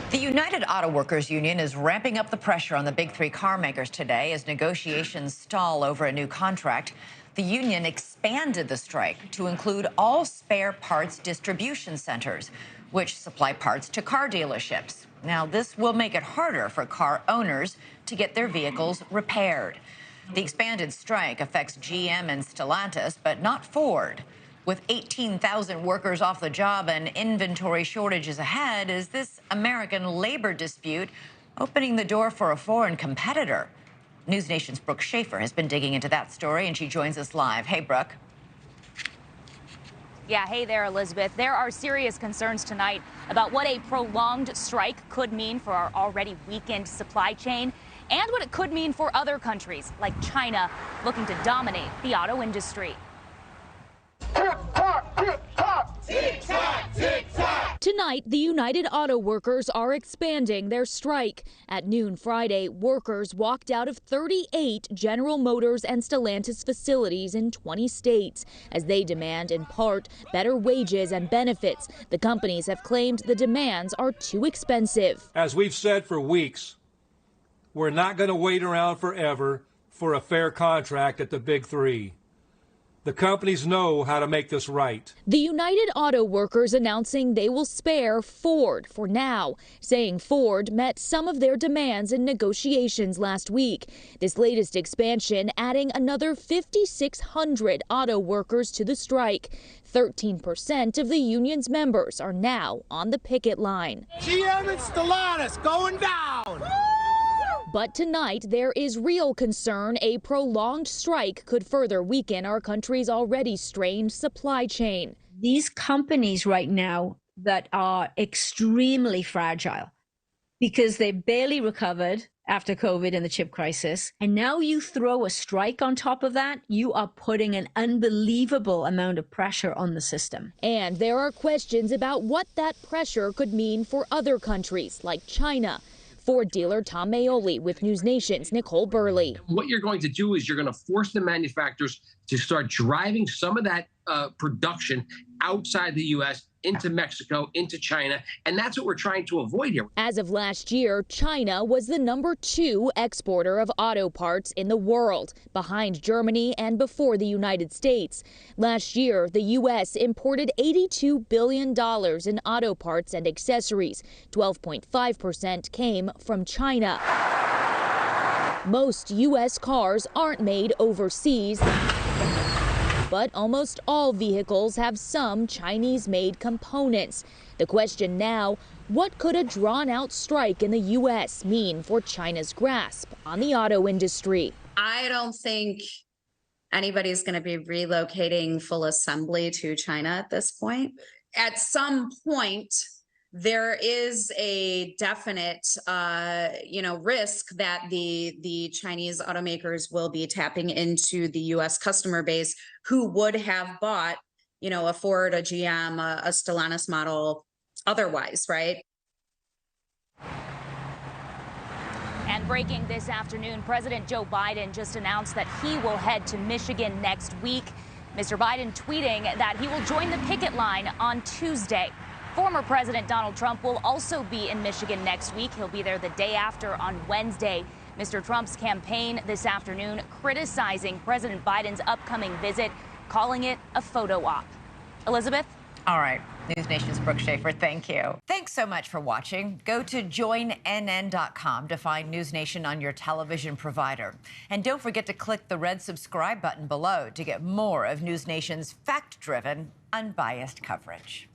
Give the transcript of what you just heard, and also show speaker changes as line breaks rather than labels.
The United Auto Workers Union is ramping up the pressure on the big three car makers today as negotiations stall over a new contract. The union expanded the strike to include all spare parts distribution centers, which supply parts to car dealerships. Now, this will make it harder for car owners to get their vehicles repaired. The expanded strike affects GM and Stellantis, but not Ford. With 18,000 workers off the job and inventory shortages ahead, is this American labor dispute opening the door for a foreign competitor? NewsNation's Brooke Schaefer has been digging into that story, and she joins us live. Hey, Brooke.
Yeah, hey there, Elizabeth. There are serious concerns tonight about what a prolonged strike could mean for our already weakened supply chain and what it could mean for other countries like China looking to dominate the auto industry.
Tonight, the United Auto Workers are expanding their strike. At noon Friday, workers walked out of 38 General Motors and Stellantis facilities in 20 states as they demand, in part, better wages and benefits. The companies have claimed the demands are too expensive.
As we've said for weeks, we're not going to wait around forever for a fair contract at the big three. The companies know how to make this right.
The United Auto Workers announcing they will spare Ford for now, saying Ford met some of their demands in negotiations last week. This latest expansion adding another 5,600 auto workers to the strike. 13% of the union's members are now on the picket line.
GM and Stellantis going down!
But tonight, there is real concern a prolonged strike could further weaken our country's already strained supply chain.
These companies right now that are extremely fragile because they barely recovered after COVID and the chip crisis, and now you throw a strike on top of that, you are putting an unbelievable amount of pressure on the system.
And there are questions about what that pressure could mean for other countries like China. Ford dealer Tom Maioli with NewsNation's Nicole Burley.
What you're going to do is you're going to force the manufacturers to start driving some of that production outside the U.S. into Mexico, into China, and that's what we're trying to avoid here.
As of last year, China was the #2 exporter of auto parts in the world, behind Germany and before the United States. Last year, the U.S. imported $82 billion in auto parts and accessories. 12.5% came from China. Most U.S. cars aren't made overseas, but almost all vehicles have some Chinese-made components. The question now, what could a drawn-out strike in the U.S. mean for China's grasp on the auto industry?
I don't think anybody's going to be relocating full assembly to China at this point. At some point, there is a definite, risk that the Chinese automakers will be tapping into the U.S. customer base who would have bought, a Ford, a GM, a Stellantis model otherwise, right?
And breaking this afternoon, President Joe Biden just announced that he will head to Michigan next week. Mr. Biden tweeting that he will join the picket line on Tuesday. Former President Donald Trump will also be in Michigan next week. He'll be there the day after on Wednesday. Mr. Trump's campaign this afternoon criticizing President Biden's upcoming visit, calling it a photo op. Elizabeth?
All right. NewsNation's Brooke Schaefer, thank you. Thanks so much for watching. Go to joinnn.com to find NewsNation on your television provider. And don't forget to click the red subscribe button below to get more of NewsNation's fact-driven, unbiased coverage.